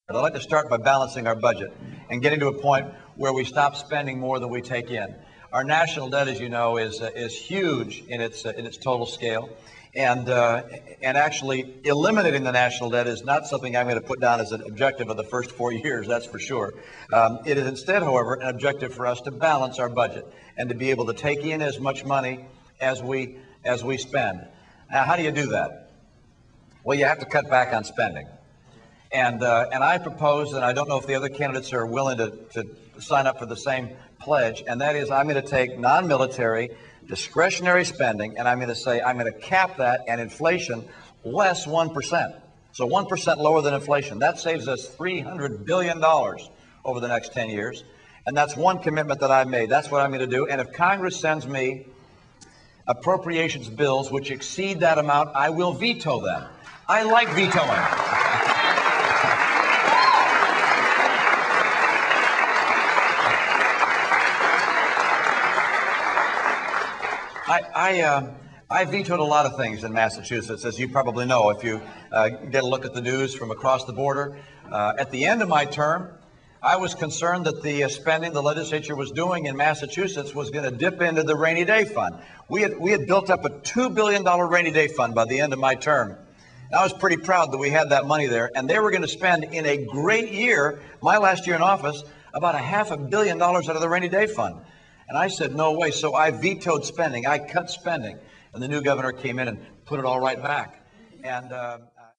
I'd like to start by balancing our budget and getting to a point where we stop spending more than we take in. Our national debt, as you know, is huge in its total scale, and actually eliminating the national debt is not something I'm going to put down as an objective of the first 4 years. That's for sure. It is instead, however, an objective for us to balance our budget and to be able to take in as much money as we spend. Now, how do you do that? Well, you have to cut back on spending. And I propose, and I don't know if the other candidates are willing to sign up for the same pledge, and that is I'm going to take non-military discretionary spending, and I'm going to say I'm going to cap that at inflation less 1%. So 1% lower than inflation. That saves us $300 billion over the next 10 years. And that's one commitment that I've made. That's what I'm going to do. And if Congress sends me appropriations bills which exceed that amount, I will veto them. I like vetoing. I vetoed a lot of things in Massachusetts, as you probably know if you get a look at the news from across the border. At the end of my term, I was concerned that the spending the legislature was doing in Massachusetts was going to dip into the rainy day fund. We had built up a $2 billion rainy day fund by the end of my term. And I was pretty proud that we had that money there, and they were going to spend in a great year, my last year in office, about $500 million out of the rainy day fund. And I said, no way. So I vetoed spending. I cut spending. And the new governor came in and put it all right back. And